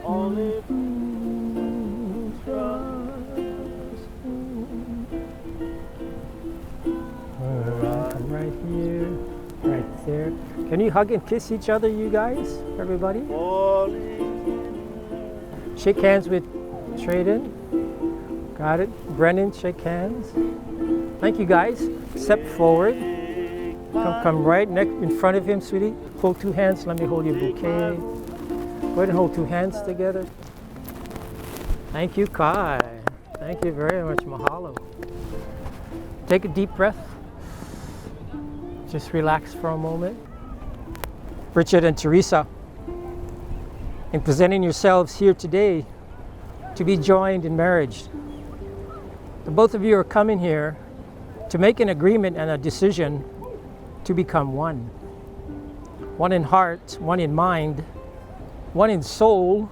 only trust. Alright, come right here, right there. Can you hug and kiss each other, you guys? Everybody? Shake hands with Treyden. Got it. Brennan, shake hands. Thank you, guys. Step forward. Come right next in front of him, sweetie. Hold two hands. Let me hold your bouquet. Go ahead and hold two hands together. Thank you, Kai. Thank you very much. Mahalo. Take a deep breath. Just relax for a moment. Richard and Teresa, in presenting yourselves here today to be joined in marriage, the both of you are coming here to make an agreement and a decision to become one. One in heart, one in mind, one in soul,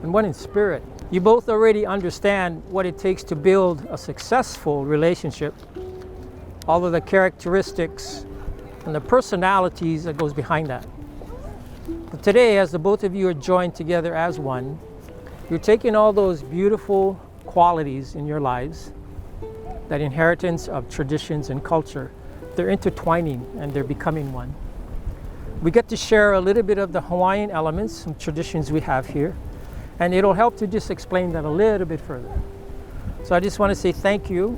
and one in spirit. You both already understand what it takes to build a successful relationship, all of the characteristics and the personalities that goes behind that. But today, as the both of you are joined together as one, you're taking all those beautiful qualities in your lives, that inheritance of traditions and culture, they're intertwining and they're becoming one. We get to share a little bit of the Hawaiian elements, some traditions we have here, and it'll help to just explain that a little bit further. So I just want to say thank you.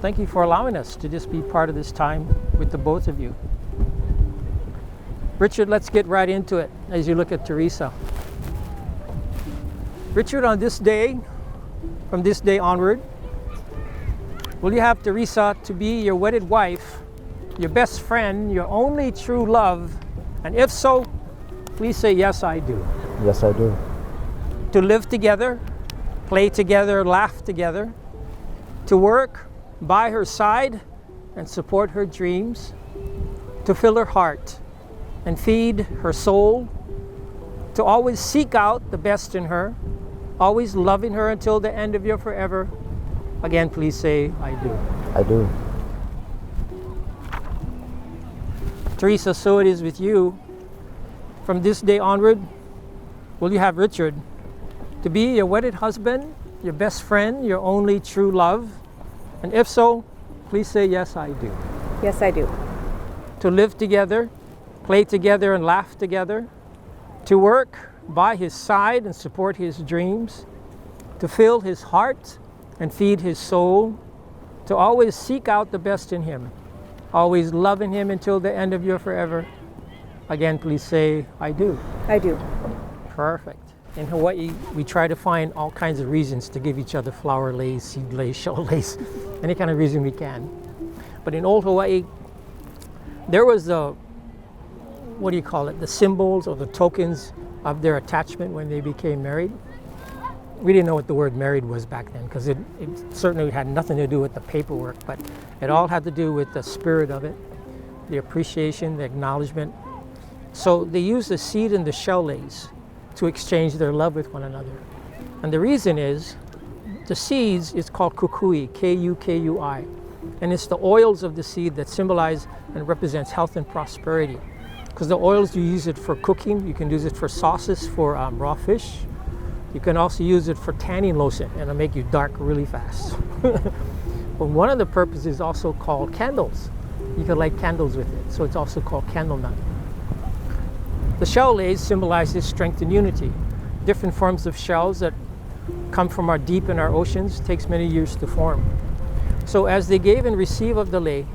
Thank you for allowing us to just be part of this time with the both of you. Richard, let's get right into it as you look at Teresa. Richard, on this day, from this day onward, will you have Teresa to be your wedded wife, your best friend, your only true love? And if so, please say, yes, I do. Yes, I do. To live together, play together, laugh together, to work by her side and support her dreams, to fill her heart and feed her soul, to always seek out the best in her, always loving her until the end of your forever. Again, please say, I do. I do. Teresa, so it is with you. From this day onward, will you have Richard to be your wedded husband, your best friend, your only true love? And if so, please say, yes, I do. Yes, I do. To live together, play together, and laugh together, to work by his side and support his dreams, to fill his heart and feed his soul, to always seek out the best in him, always loving him until the end of your forever. Again, please say, I do. I do. Perfect. In Hawaii, we try to find all kinds of reasons to give each other flower leis, seed leis, shell leis, any kind of reason we can. But in old Hawaii, there was the, what do you call it, the symbols or the tokens of their attachment when they became married. We didn't know what the word married was back then, because it certainly had nothing to do with the paperwork, but it all had to do with the spirit of it, the appreciation, the acknowledgement. So they used the seed and the shell leis to exchange their love with one another. And the reason is, the seeds is called kukui, K-U-K-U-I. And it's the oils of the seed that symbolize and represents health and prosperity. Because the oils, you use it for cooking, you can use it for sauces, for raw fish. You can also use it for tanning lotion, and it'll make you dark really fast. But one of the purposes is also called candles. You can light candles with it, so it's also called candle nut. The shell leis symbolizes strength and unity. Different forms of shells that come from our deep in our oceans takes many years to form. So as they gave and received of the lei,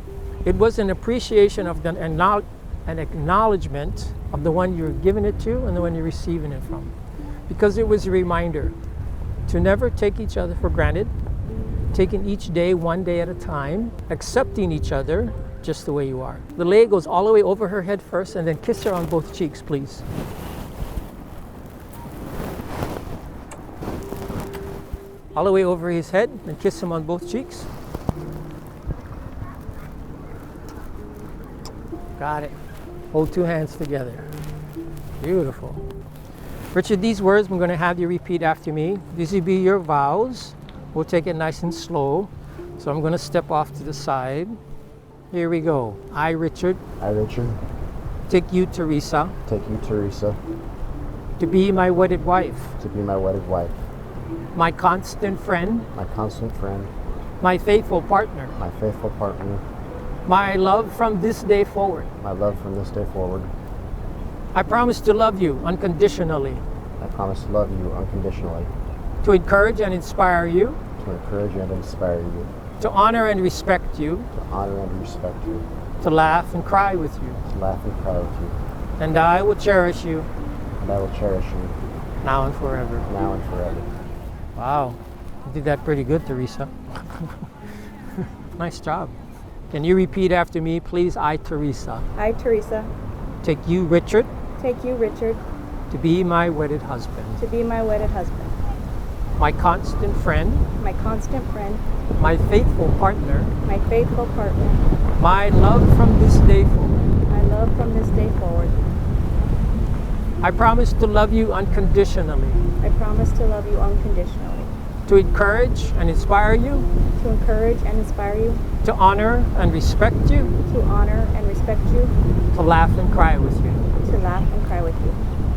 it was an appreciation of an acknowledgement of the one you're giving it to and the one you're receiving it from. Because it was a reminder to never take each other for granted, taking each day one day at a time, accepting each other just the way you are. The lei goes all the way over her head first, and then kiss her on both cheeks, please. All the way over his head, and kiss him on both cheeks. Got it. Hold two hands together. Beautiful. Richard, these words I'm going to have you repeat after me. These will be your vows. We'll take it nice and slow. So I'm going to step off to the side. Here we go. I, Richard. I, Richard. Take you, Teresa. Take you, Teresa. to be my wedded wife, to be my wedded wife, my constant friend, my constant friend, my faithful partner, my faithful partner, my love from this day forward. my love from this day forward. I promise to love you unconditionally, I promise to love you unconditionally, to encourage and inspire you, to encourage and inspire you, to honor and respect you, to honor and respect you, to laugh and cry with you. to laugh and cry with you, And I will cherish you and I will cherish you now and forever. now and forever. Wow, you did that pretty good, Teresa. Nice job. Can you repeat after me, please? I, Teresa, I, Teresa, take you, Richard, take you, Richard, to be my wedded husband, to be my wedded husband, my constant friend, my constant friend, my faithful partner, my faithful partner, my love from this day forward. my love from this day forward. I promise to love you unconditionally, I promise to love you unconditionally, to encourage and inspire you, to encourage and inspire you, to honor and respect you, to honor and respect you, to laugh and cry with you. to laugh and cry with you.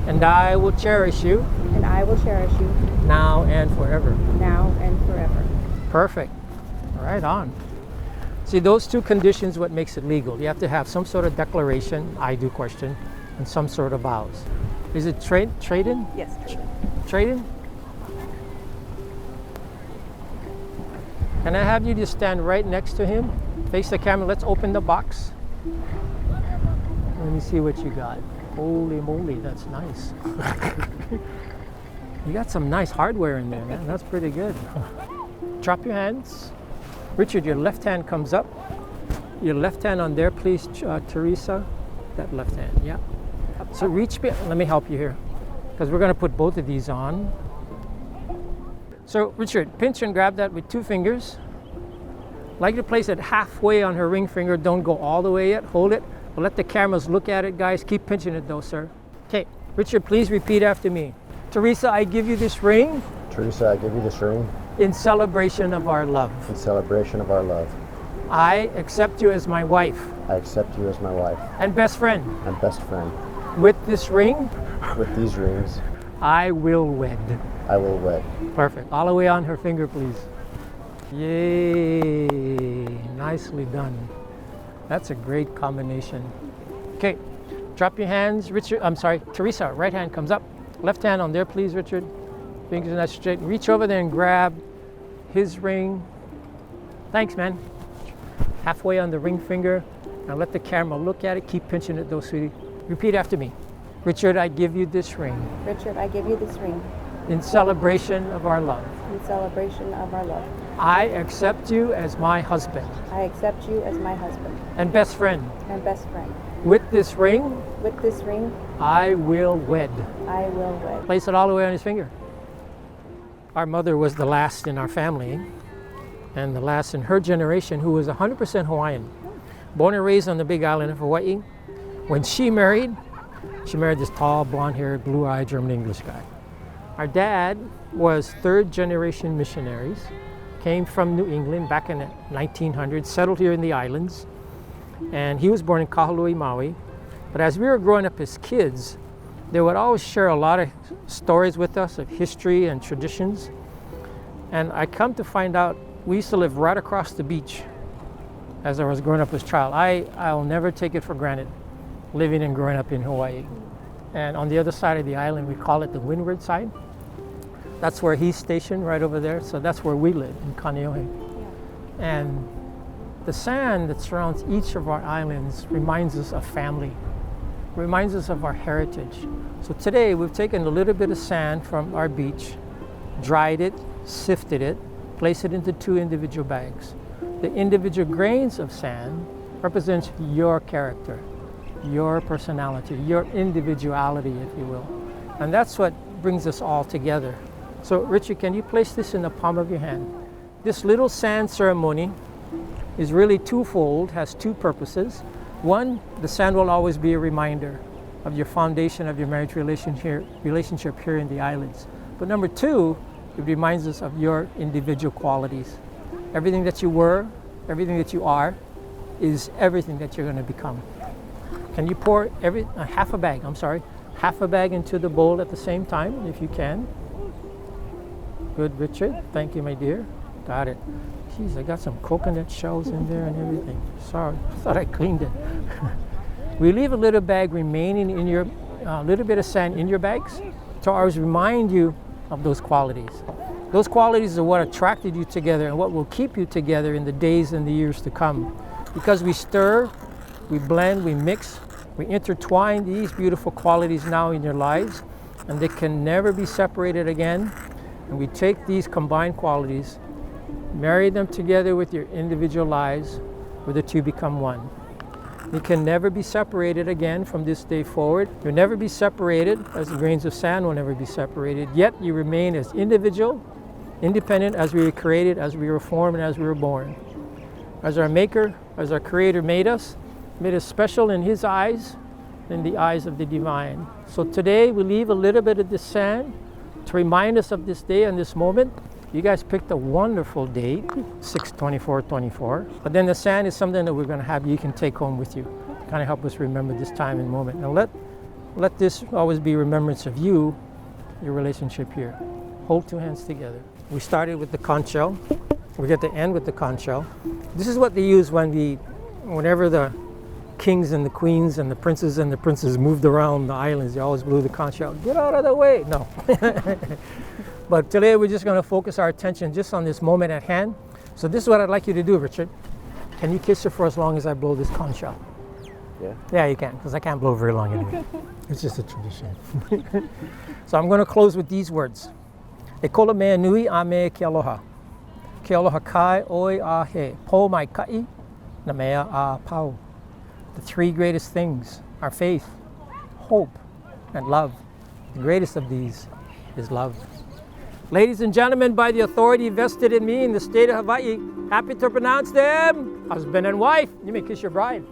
And I will cherish you And I will cherish you now and forever. now and forever. Perfect. Right on. See, those two conditions what makes it legal. You have to have some sort of declaration, I do question, and some sort of vows. Is it Treyden? Yes, Treyden? Can I have you just stand right next to him? Face the camera. Let's open the box. Let me see what you got. Holy moly, that's nice. You got some nice hardware in there, man. That's pretty good. Drop your hands. Richard, your left hand comes up. Your left hand on there, please, Teresa. That left hand, yeah. So reach, let me help you here, because we're going to put both of these on. So Richard, pinch and grab that with 2 fingers. Like to place it halfway on her ring finger. Don't go all the way yet. Hold it. But let the cameras look at it, guys. Keep pinching it though, sir. Okay, Richard, please repeat after me. Teresa, I give you this ring Teresa, I give you this ring in celebration of our love. in celebration of our love. I accept you as my wife I accept you as my wife and best friend. and best friend. With this ring, With these rings, I will wed. I will wed. Perfect. All the way on her finger, please. Yay. Nicely done. That's a great combination. Okay. Drop your hands, Richard. I'm sorry, Teresa. Right hand comes up. Left hand on there, please, Richard. Fingers nice straight. Reach over there and grab his ring. Thanks, man. Halfway on the ring finger. Now let the camera look at it. Keep pinching it though, sweetie. Repeat after me. Richard, I give you this ring Richard, I give you this ring in celebration of our love. in celebration of our love. I accept you as my husband I accept you as my husband and best friend. and best friend. With this ring, With this ring, I will wed. I will wed. Place it all the way on his finger. Our mother was the last in our family and the last in her generation who was 100% Hawaiian. Born and raised on the big island of Hawaii. When she married this tall, blonde-haired, blue-eyed German-English guy. Our dad was 3rd generation missionaries, came from New England back in the 1900s, settled here in the islands, and he was born in Kahului, Maui. But as we were growing up as kids, they would always share a lot of stories with us of history and traditions. And I come to find out we used to live right across the beach as I was growing up as a child. I'll never take it for granted, living and growing up in Hawaii. And on the other side of the island, we call it the windward side. That's where he's stationed, right over there. So that's where we live, in Kaneohe. And the sand that surrounds each of our islands reminds us of family, reminds us of our heritage. So today we've taken a little bit of sand from our beach, dried it, sifted it, placed it into 2 individual bags. The individual grains of sand represents your character, your personality, your individuality, if you will. And that's what brings us all together. So Richard, can you place this in the palm of your hand? This little sand ceremony is really twofold, has 2 purposes. One, the sand will always be a reminder of your foundation of your marriage relationship here in the islands. But number 2, it reminds us of your individual qualities. Everything that you were, everything that you are, is everything that you're going to become. Can you pour half a bag half a bag into the bowl at the same time, if you can. Good, Richard. Thank you, my dear. Got it. Jeez, I got some coconut shells in there and everything. Sorry, I thought I cleaned it. We leave a little bag remaining in your, little bit of sand in your bags to always remind you of those qualities. Those qualities are what attracted you together and what will keep you together in the days and the years to come. Because we stir, we blend, we mix, we intertwine these beautiful qualities now in your lives, and they can never be separated again. And we take these combined qualities, marry them together with your individual lives, where the two become one. You can never be separated again from this day forward. You'll never be separated, as the grains of sand will never be separated, yet you remain as individual, independent as we were created, as we were formed, and as we were born. As our Maker, as our Creator made us special in His eyes, in the eyes of the divine. So today we leave a little bit of this sand to remind us of this day and this moment. You guys picked a wonderful date, 6/24/24. But then the sand is something that we're going to have you can take home with you, kind of help us remember this time and moment. Now let this always be remembrance of you, your relationship here. Hold two hands together. We started with the conch shell. We get to end with the conch shell. This is what they use whenever the kings and the queens and the princes moved around the islands. They always blew the conch shell. Get out of the way! No. But today we're just going to focus our attention just on this moment at hand. So this is what I'd like you to do, Richard. Can you kiss her for as long as I blow this conch shell? Yeah. Yeah, you can, because I can't blow very long anyway. It's just a tradition. So I'm going to close with these words. E kola mea nui a me ke aloha. Ke aloha kai oi a he. Po mai kai na mea a pau. The three greatest things are faith, hope, and love. The greatest of these is love. Ladies and gentlemen, by the authority vested in me in the state of Hawaii, happy to pronounce them husband and wife. You may kiss your bride.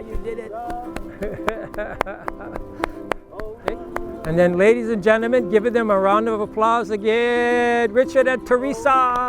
You did it. Okay. And then, ladies and gentlemen, give them a round of applause again. Richard and Teresa.